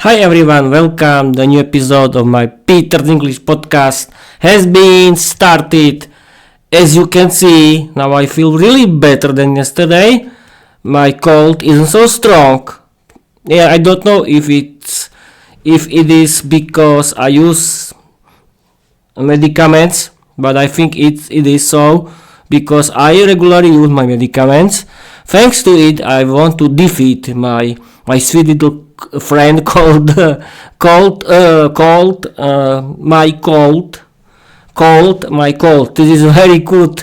Hi everyone, welcome. The new episode of my Peter's English podcast has been started. As you can see, now I feel really better than yesterday. My cold isn't so strong. Yeah, I don't know if it is because I use medicaments, but I think it is so because I regularly use my medicaments. Thanks to it, I want to defeat my sweet little friend called my cold. This is very good.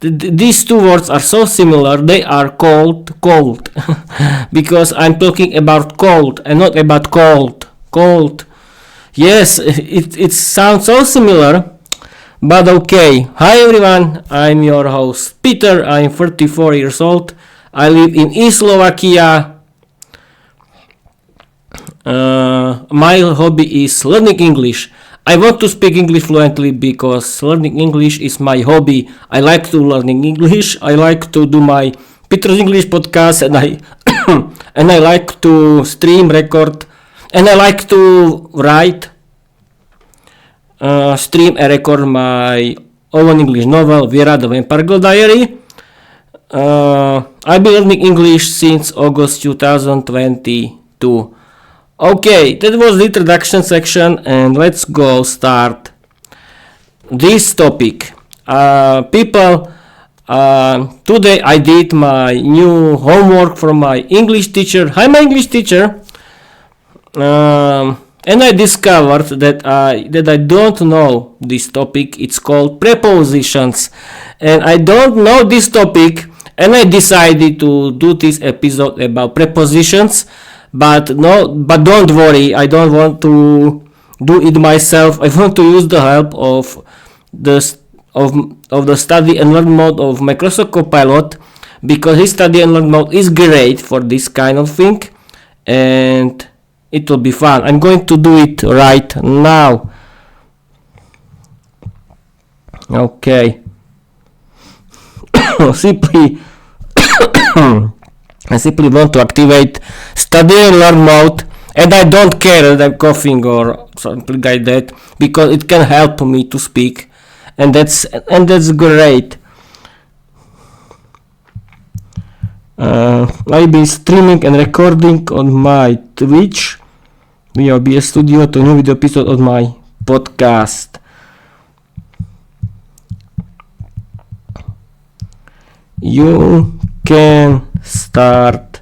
These two words are so similar. They are cold because I'm talking about cold and not about cold. Yes, it sounds so similar, but okay. Hi everyone, I'm your host Peter. I'm 34 years old. I live in East Slovakia. My hobby is learning English. I want to speak English fluently because learning English is my hobby. I like to learning English. I like to do my Peter's English podcast, and I and I like to stream, record, and I like to write, stream, and record my own English novel, Viera, the Vampire Girl Diary. I've been learning English since August 2022. Okay, that was the introduction section, and let's go start this topic. People, today I did my new homework from my English teacher. Hi, my English teacher. And I discovered that I don't know this topic. It's called prepositions, and I don't know this topic. And I decided to do this episode about prepositions, but don't worry, I don't want to do it myself. I want to use the help of the study and learn mode of Microsoft Copilot, because his study and learn mode is great for this kind of thing, and it will be fun. I'm going to do it right now. Okay. I simply want to activate study and learn mode, and I don't care that I'm coughing or something like that, because it can help me to speak, and that's great. I've been streaming and recording on my Twitch via OBS Studio to new video episode of my podcast. You can start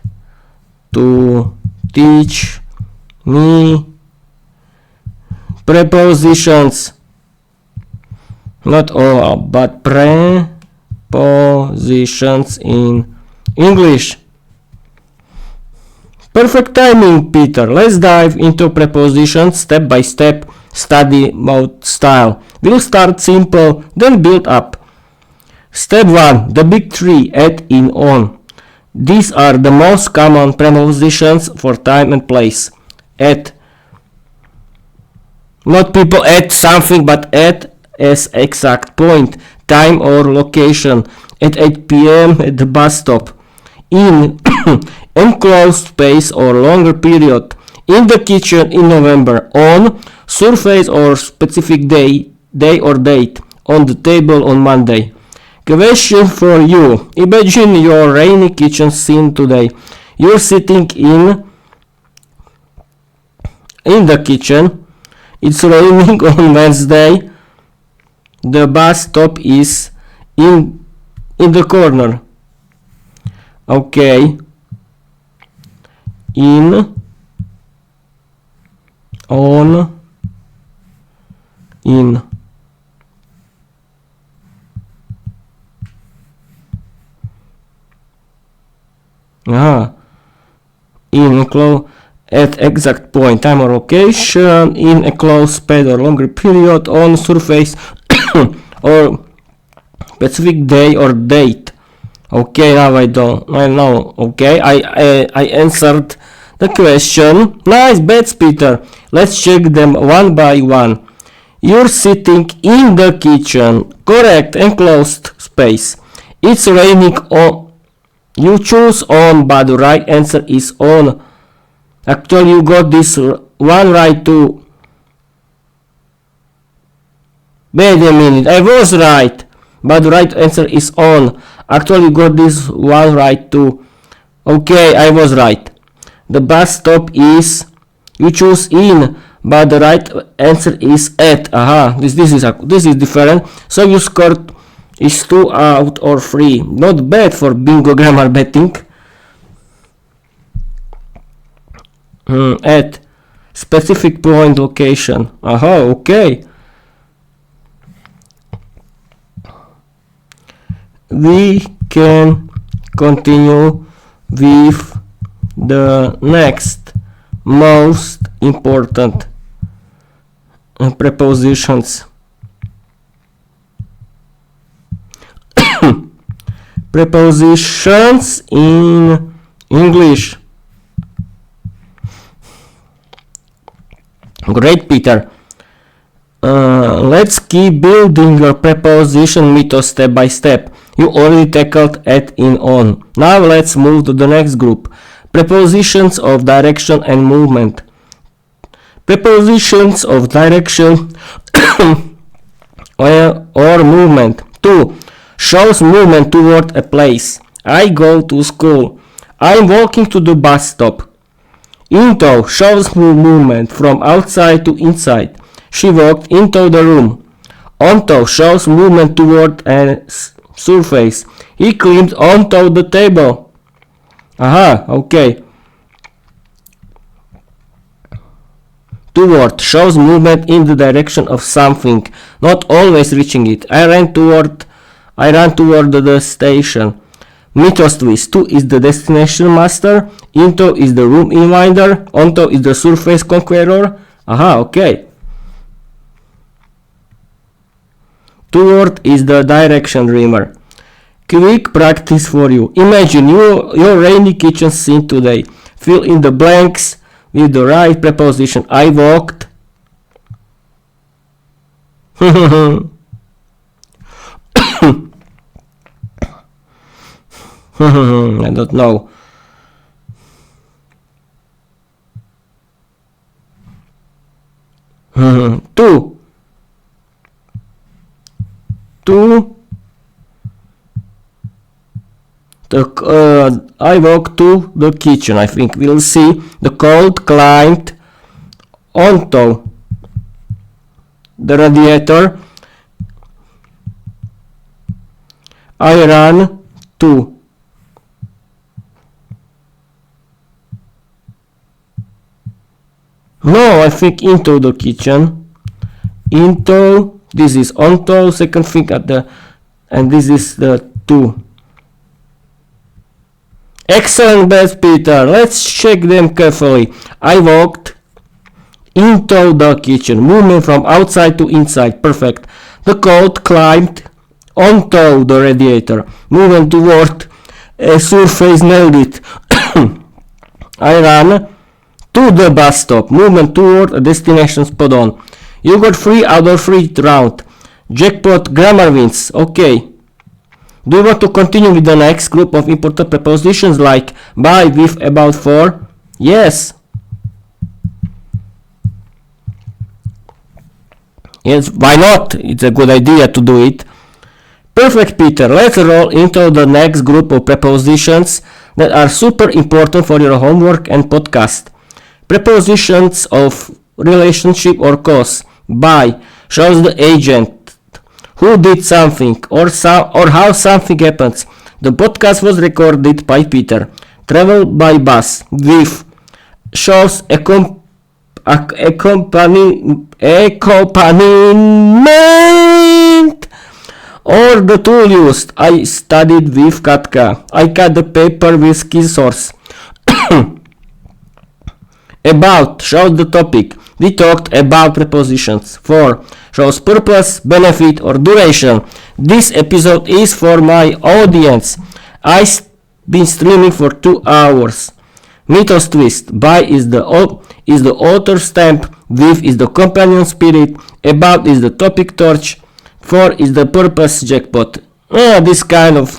to teach me prepositions, not all, but prepositions in English. Perfect timing, Peter. Let's dive into prepositions step by step, study mode style. We'll start simple, then build up. Step 1. The big three: at, in, on. These are the most common prepositions for time and place. At. Not people at something, but at as exact point, time or location. At 8 p.m. at the bus stop. In. Enclosed space or longer period. In the kitchen in November. On. Surface or specific day or date. On the table on Monday. Question for you. Imagine your rainy kitchen scene today. You're sitting in the kitchen. It's raining on Wednesday. The bus stop is in the corner. Okay. In, on, in. In at exact point, time or location, in a close space or longer period, on surface or specific day or date. Okay, now I know. Okay, I answered the question. Nice bets, Peter. Let's check them one by one. You're sitting in the kitchen. Correct, enclosed space. It's raining on You choose on, but the right answer is on. Actually, you got this one right too. Wait a minute, I was right, but the right answer is on. Actually, you got this one right too. Okay, I was right. The bus stop is, you choose in, but the right answer is at. Aha, this is different. So you scored is 2 out or 3. Not bad for bingo grammar betting. At specific point location. Aha, okay. We can continue with the next most important prepositions. Prepositions in English. Great, Peter. Let's keep building your preposition mythos step by step. You already tackled at, in, on. Now let's move to the next group. Prepositions of direction and movement. Prepositions of direction or movement. 2. Shows movement toward a place. I go to school. I'm walking to the bus stop. Into shows movement from outside to inside. She walked into the room. Onto shows movement toward a surface. He climbed onto the table. Aha, okay. Toward shows movement in the direction of something, not always reaching it. I ran toward the station. Mythos twist. 2 is the destination master. Into is the room invader. Onto is the surface conqueror. Aha, okay. Toward is the direction dreamer. Quick practice for you. Imagine your rainy kitchen scene today. Fill in the blanks with the right preposition. I walked. I don't know. Two. I walked to the kitchen. I think we'll see. The cold climbed onto the radiator. I ran to. No, I think into the kitchen. Into, this is onto, second thing at the, and this is the 2. Excellent, best Peter. Let's check them carefully. I walked into the kitchen. Movement from outside to inside. Perfect. The coat climbed onto the radiator. Movement toward a surface. Nailed it. I ran to the bus stop. Movement toward a destination. Spot on. You got 3 out of 3 round. Jackpot, grammar wins. Okay. Do you want to continue with the next group of important prepositions like by, with, about, for? Yes. Yes, why not? It's a good idea to do it. Perfect, Peter. Let's roll into the next group of prepositions that are super important for your homework and podcast. Prepositions of relationship or cause. By shows the agent who did something or how something happens. The podcast was recorded by Peter. Travel by bus. With shows accompaniment or the tool used. I studied with Katka. I cut the paper with scissors. About shows the topic. We talked about prepositions. For shows purpose, benefit, or duration. This episode is for my audience. I've been streaming for 2 hours. Mythos twist. By is the author stamp. With is the companion spirit. About is the topic torch. For is the purpose jackpot. This kind of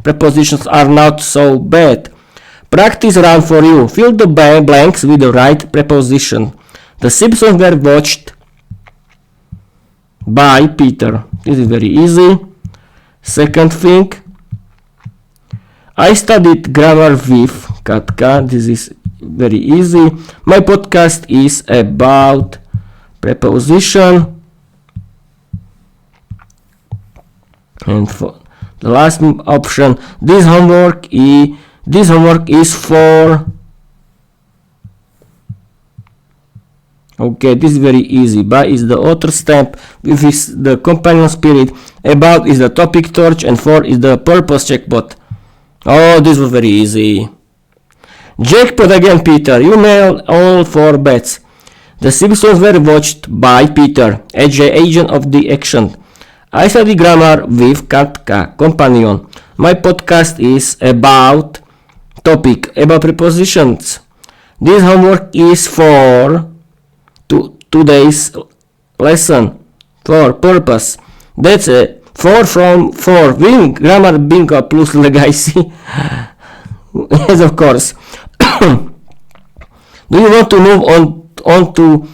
prepositions are not so bad. Practice round for you. Fill the blanks with the right preposition. The Simpsons were watched by Peter. This is very easy. Second thing, I studied grammar with Katka. This is very easy. My podcast is about preposition. And for the last option, this homework is for. Okay, this is very easy. By is the author stamp, with is the companion spirit, about is the topic torch, and for is the purpose checkbot. Oh, this was very easy. Jackpot again, Peter. You nailed all 4 bets. The Simpsons were watched by Peter, agent of the action. I study grammar with Katka, companion. My podcast is about topic, about prepositions. This homework is for today's lesson, for purpose. That's a 4 from 4. Win grammar bingo plus legacy. Yes, of course. Do you want to move on to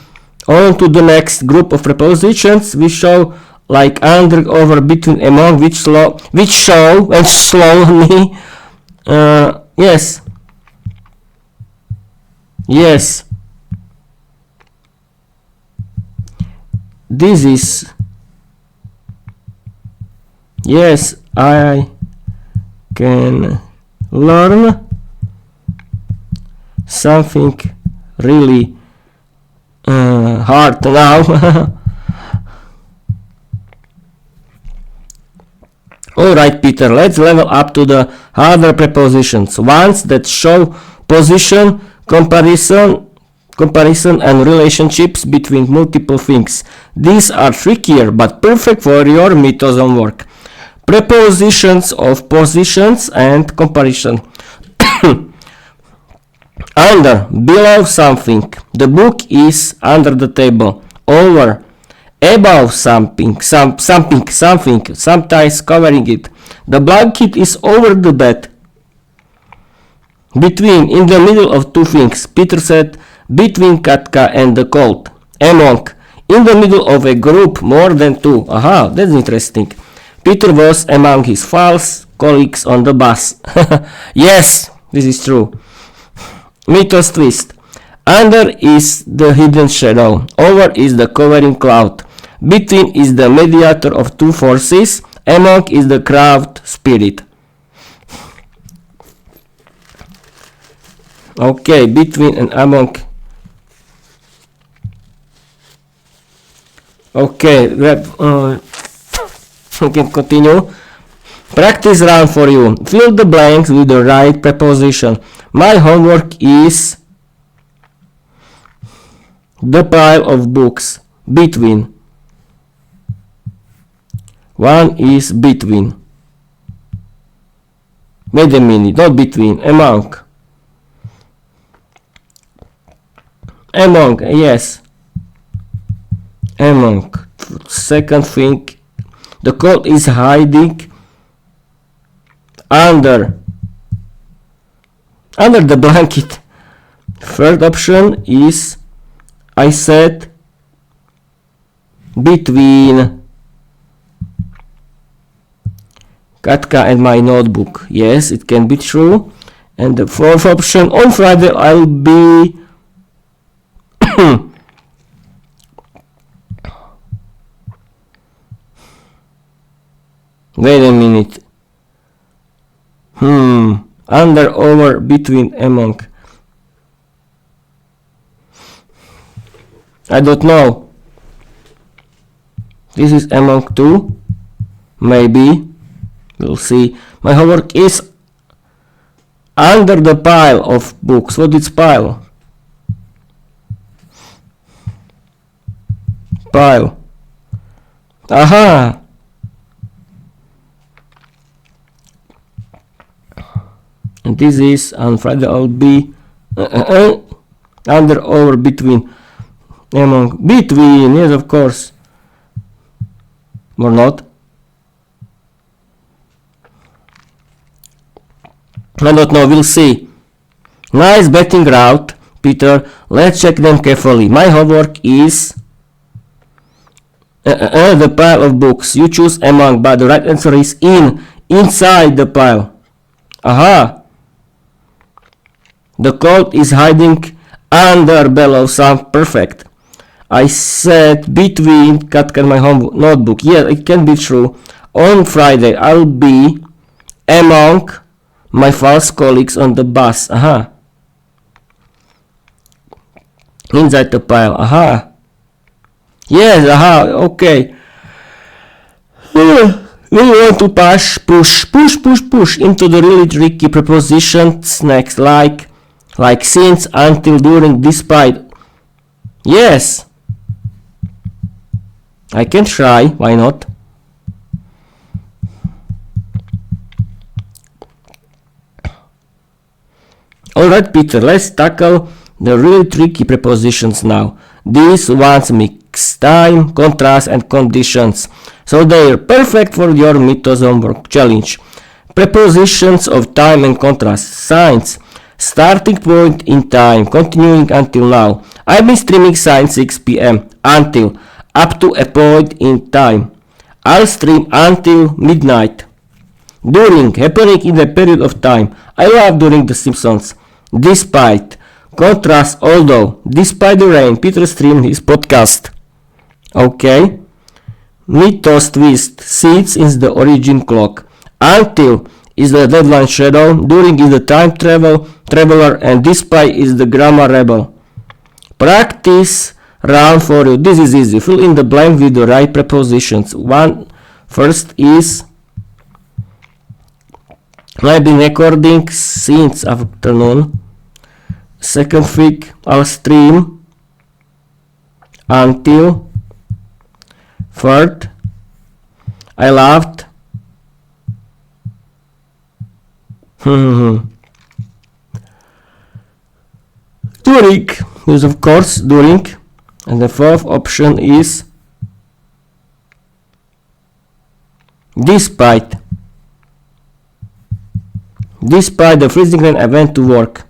the next group of prepositions? We show like under, over, between, among, which show and slowly. Yes. This is. Yes, I can learn something really hard now. Alright, Peter, let's level up to the harder prepositions, ones that show position, comparison and relationships between multiple things. These are trickier but perfect for your Mythos homework. Prepositions of positions and comparison. Under, below something. The book is under the table. Over, above something, sometimes covering it. The blanket is over the bed. Between, in the middle of 2 things. Peter said, between Katka and the colt. Among, in the middle of a group, more than 2. Aha, that's interesting. Peter was among his false colleagues on the bus. Yes, this is true. Mythos twist. Under is the hidden shadow. Over is the covering cloud. Between is the mediator of 2 forces. Among is the crowd spirit. Okay, between and among. Okay, we can continue. Practice round for you. Fill the blanks with the right preposition. My homework is the pile of books. Between. One is between. Wait a minute, not between, among. Among, yes. Among. Second thing, the coat is hiding under the blanket. Third option is, I said, between Katka and my notebook. Yes, it can be true. And the fourth option, on Friday I'll be wait a minute. Under, over, between, among. I don't know. This is among 2. Maybe. We'll see. My homework is under the pile of books. What is pile? Pile. Aha! And this is on Friday I'll be under, over, between, among, between, yes, of course. Or not. I don't know, we'll see. Nice betting route, Peter. Let's check them carefully. My homework is the pile of books. You choose among, but the right answer is inside the pile. Aha! The code is hiding under below some. Perfect. I said between Katka and my home notebook. Yeah, it can be true. On Friday, I'll be among my false colleagues on the bus. Aha. Inside the pile. Aha. Yes, aha. Okay. We want to push into the really tricky prepositions next, like since, until, during, despite. Yes. I can try, why not? Alright, Peter, let's tackle the really tricky prepositions now. These ones mix time, contrast, and conditions, so they're perfect for your Mythos homework challenge. Prepositions of time and contrast. Signs. Starting point in time, continuing until now. I've been streaming since 6 p.m. until, up to a point in time. I'll stream until midnight. During, happening in a period of time. I love during The Simpsons. Despite. Contrast, although. Despite the rain, Peter streamed his podcast. Okay. Mythos twist. Since is the origin clock. Until is the deadline shadow. During is the time traveler, and despite is the grammar rebel. Practice round for you. This is easy. Fill in the blank with the right prepositions. First is I've been recording since afternoon. Second week I'll stream until. Third, I laughed. During is of course during, and the fourth option is despite. Despite the freezing rain, I went to work.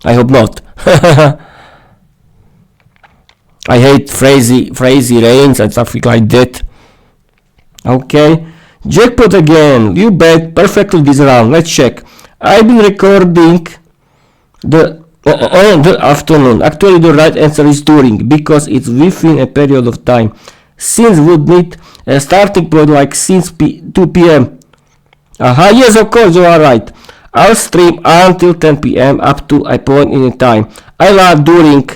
I hope not. I hate crazy rains and stuff like that. Okay. Jackpot again. You bet perfectly this round. Let's check. I've been recording the afternoon. Actually, the right answer is during, because it's within a period of time. Since would need a starting point like since 2 p.m. Aha, yes, of course, you are right. I'll stream until 10 p.m. up to a point in time. I love during,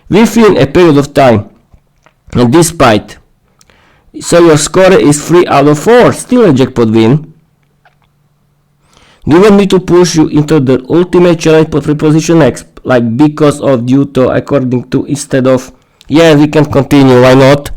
within a period of time. And despite. So your score is 3 out of 4. Still a jackpot win. Do you want me to push you into the ultimate challenge for preposition next? Like because of, due to, according to, instead of? Yeah, we can continue. Why not?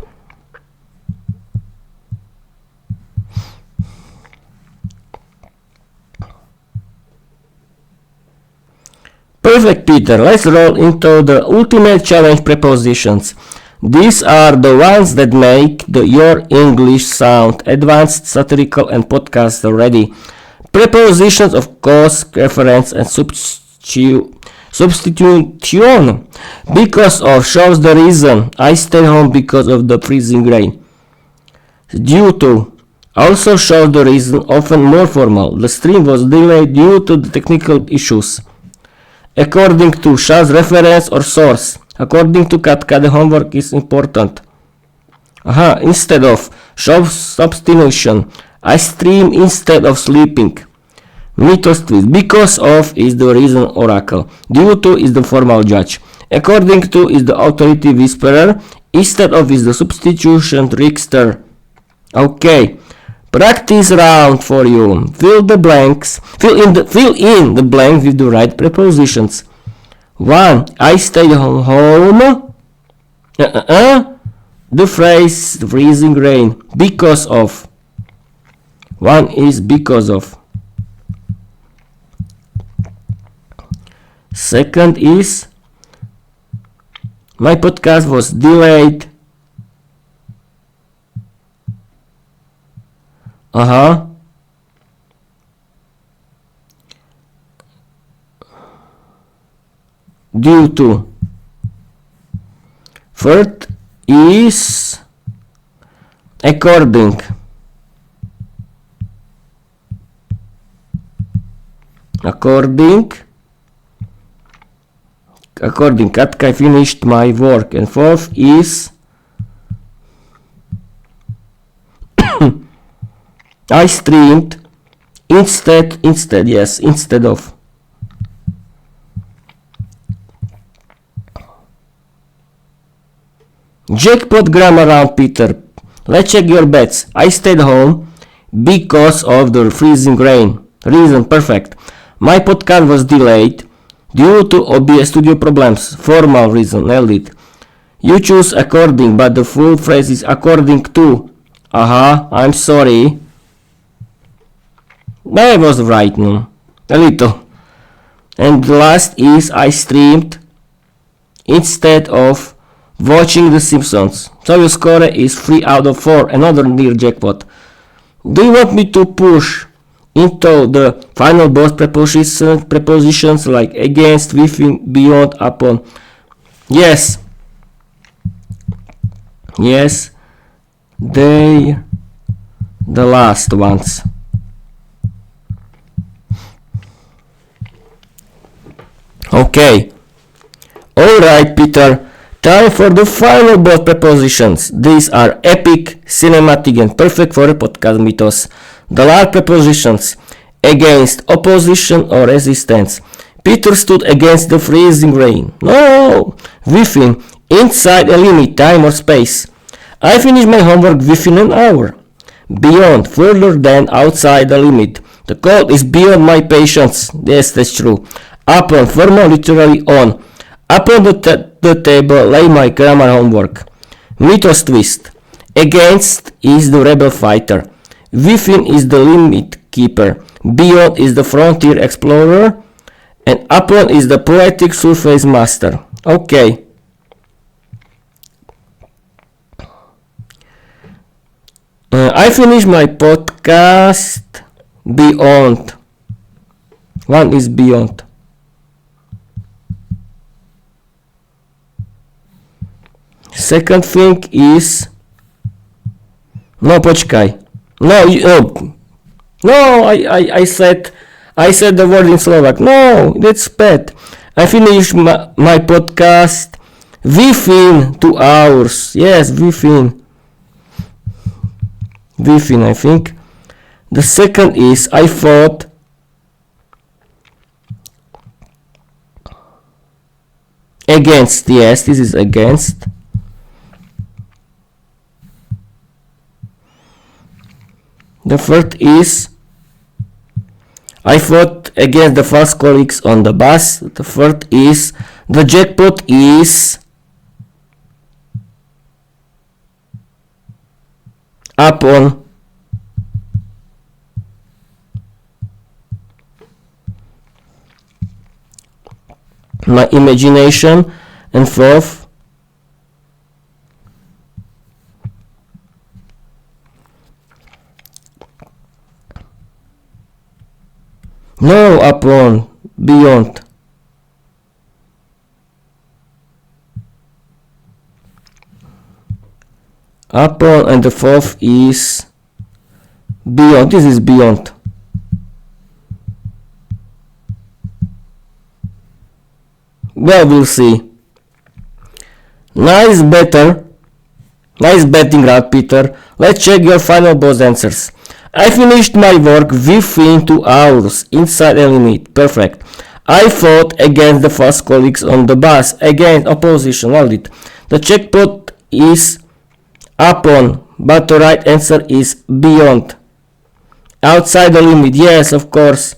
Perfect, Peter. Let's roll into the ultimate challenge prepositions. These are the ones that make your English sound advanced, satirical, and podcast ready. Prepositions of cause, reference, and substitution. Because of shows the reason. I stayed home because of the freezing rain. Due to also shows the reason, often more formal. The stream was delayed due to the technical issues. According to, shows reference or source. According to Katka, the homework is important. Aha, instead of, shows substitution. I stream instead of sleeping. Mythos twist. Because of is the reason oracle. Due to is the formal judge. According to is the authority whisperer. Instead of is the substitution trickster. Okay. Practice round for you. Fill in the blank with the right prepositions. 1. I stayed home. The phrase freezing rain. Because of. 1 is because of. Second is my podcast was delayed. due to. Third is according. According, Katka, I finished my work. And fourth is I streamed instead of. Jackpot grammar round, Peter. Let's check your bets. I stayed home because of the freezing rain. Reason, perfect. My podcast was delayed due to OBS Studio problems. Formal reason, nailed it. You choose according, but the full phrase is according to. I'm sorry. I was right, no? A little. And the last is I streamed instead of watching The Simpsons. So your score is 3 out of 4, another near jackpot. Do you want me to push into the final boss prepositions like against, within, beyond, upon? Yes. They the last ones. Okay. Alright, Peter. Time for the final boss prepositions. These are epic, cinematic, and perfect for a podcast mythos. The large prepositions: against, opposition, or resistance. Peter stood against the freezing rain. No! Within, inside a limit, time or space. I finished my homework within an hour. Beyond, further than, outside the limit. The cold is beyond my patience. Yes, that's true. Upon, formal, literally on. Upon the table lay my grammar homework. Mythos twist. Against is the rebel fighter. Within is the limit keeper. Beyond is the frontier explorer. And upon is the poetic surface master. Okay. I finished my podcast beyond. One is beyond. Second thing is počkaj. I said the word in Slovak. No, that's bad. I finished my podcast within 2 hours. Yes, within, I think. The second is I thought against. Yes, this is against. The third is I fought against the false colleagues on the bus. The fourth is the jackpot is upon my imagination. And fourth, no, upon, beyond. Upon, and the fourth is beyond. This is beyond. Well, we'll see. Nice betting round, Peter. Let's check your final boss answers. I finished my work within 2 hours, inside a limit. Perfect. I fought against the false colleagues on the bus. Against, opposition. Loved it. The jackpot is upon, but the right answer is beyond. Outside the limit. Yes, of course.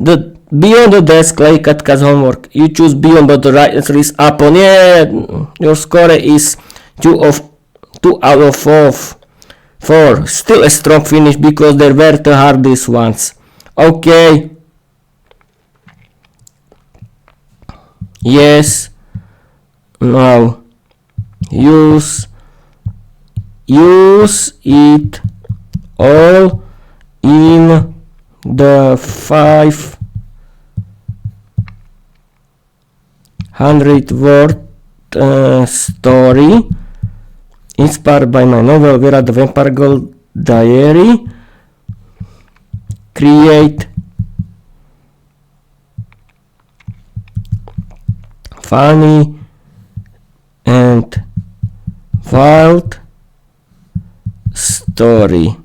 The beyond the desk like Katka's homework. You choose beyond, but the right answer is upon. Yeah, your score is 2 out of 4. Still a strong finish because they were the hardest ones. Okay. Yes. Now use it all in the 5 100-word story inspired by my novel Viera the Vampire Girl Diary. Create funny and wild story.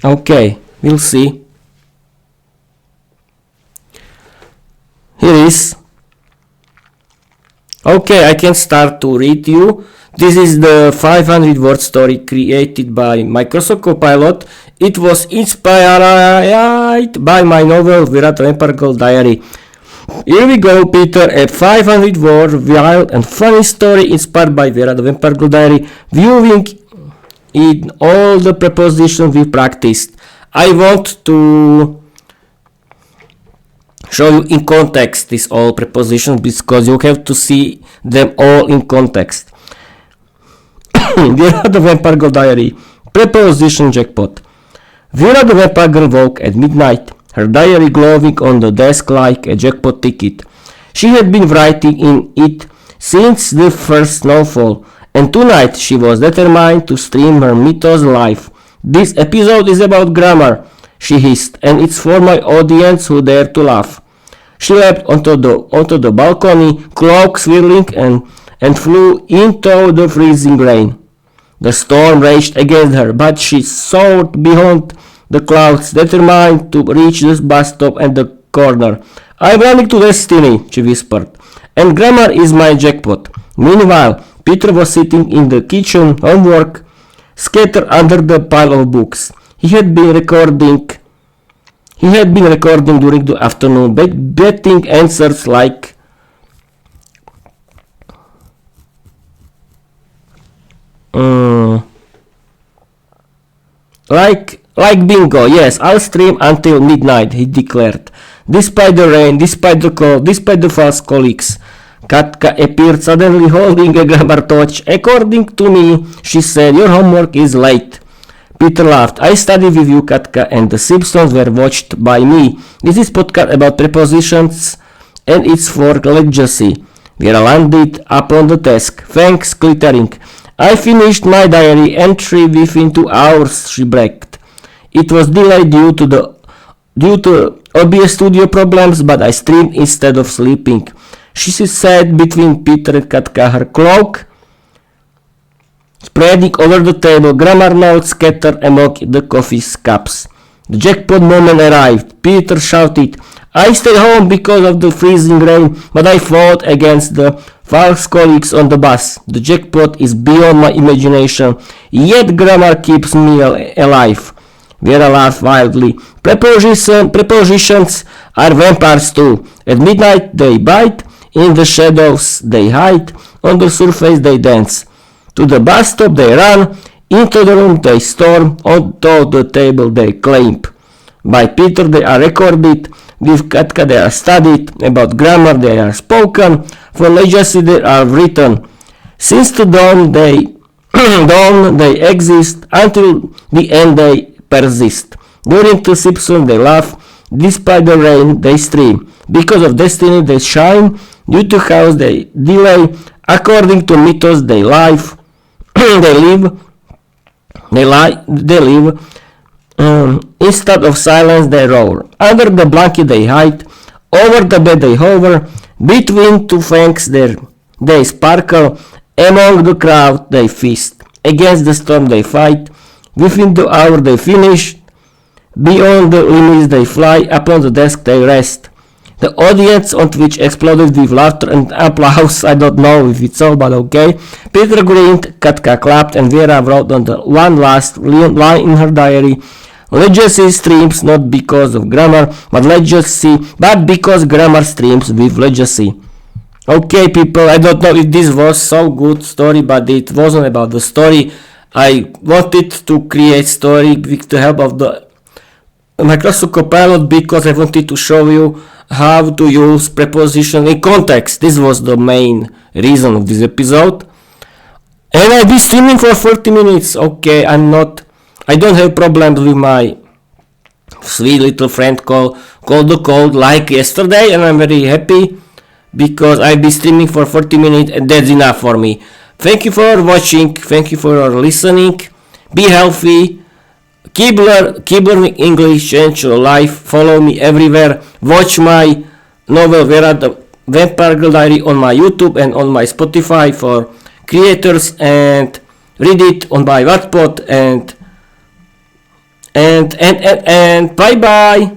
Okay, we'll see. Here is. Okay, I can start to read you. This is the 500-word story created by Microsoft Copilot. It was inspired by my novel Viera the Vampire Girl Diary. Here we go, Peter. A 500-word wild and funny story inspired by Viera the Vampire Girl Diary. Viewing in all the prepositions we practiced. I want to show you in context these all prepositions because you have to see them all in context. Viera the Vampire Girl Diary. Preposition jackpot. Viera the Vampire Girl woke at midnight, her diary glowing on the desk like a jackpot ticket. She had been writing in it since the first snowfall, and tonight she was determined to stream her Mythos live. This episode is about grammar, she hissed, and it's for my audience who dare to laugh. She leapt onto the balcony, cloak swirling, and flew into the freezing rain. The storm raged against her, but she soared beyond the clouds, determined to reach the bus stop at the corner. I'm running to destiny, she whispered, and grammar is my jackpot. Meanwhile, Peter was sitting in the kitchen, homework scattered under the pile of books. He had been recording during the afternoon, betting answers like bingo. Yes, I'll stream until midnight, he declared. Despite the rain, despite the cold, despite the false colleagues. Katka appeared suddenly holding a grammar torch. According to me, she said, your homework is late. Peter laughed. I studied with you, Katka, and the Simpsons were watched by me. This is podcast about prepositions, and it's for legacy. Viera landed upon the desk, fangs glittering. I finished my diary entry within 2 hours, she bragged. It was delayed due to OBS Studio problems, but I streamed instead of sleeping. She sat between Peter and Katka, her cloak spreading over the table, grammar notes scattered among the coffee cups. The jackpot moment arrived. Peter shouted, I stayed home because of the freezing rain, but I fought against the false colleagues on the bus. The jackpot is beyond my imagination, yet grammar keeps me alive. Viera laughed wildly. Prepositions are vampires too. At midnight they bite, in the shadows they hide, on the surface they dance. To the bus stop they run, into the room they storm, onto the table they climb. By Peter they are recorded, with Katka they are studied, about grammar they are spoken, for legacy they are written. Since the dawn they exist, until the end they persist. During the Simpsons they laugh, despite the rain they stream. Because of destiny they shine, due to chaos they delay, according to Mythos they live. Instead of silence they roar. Under the blanket they hide, over the bed they hover, between two fangs they sparkle, among the crowd they feast, against the storm they fight, within the hour they finish, beyond the limits they fly, upon the desk they rest. The audience on Twitch exploded with laughter and applause. I don't know if it's all, but okay. Peter grinned, Katka clapped, and Viera wrote on the one last line in her diary. Legacy streams not because of grammar, but because grammar streams with legacy. Okay, people, I don't know if this was so good story, but it wasn't about the story. I wanted to create story with the help of the Microsoft Copilot because I wanted to show you how to use preposition in context. This was the main reason of this episode. And I'll be streaming for 30 minutes. Okay, I don't have problems with my sweet little friend called the code like yesterday, and I'm very happy because I'll be streaming for 40 minutes and that's enough for me. Thank you for watching, thank you for listening, be healthy, keep learning English, change your life, follow me everywhere, watch my novel Viera the Vampire Girl Diary on my YouTube and on my Spotify for creators, and read it on my Wattpad, and bye bye.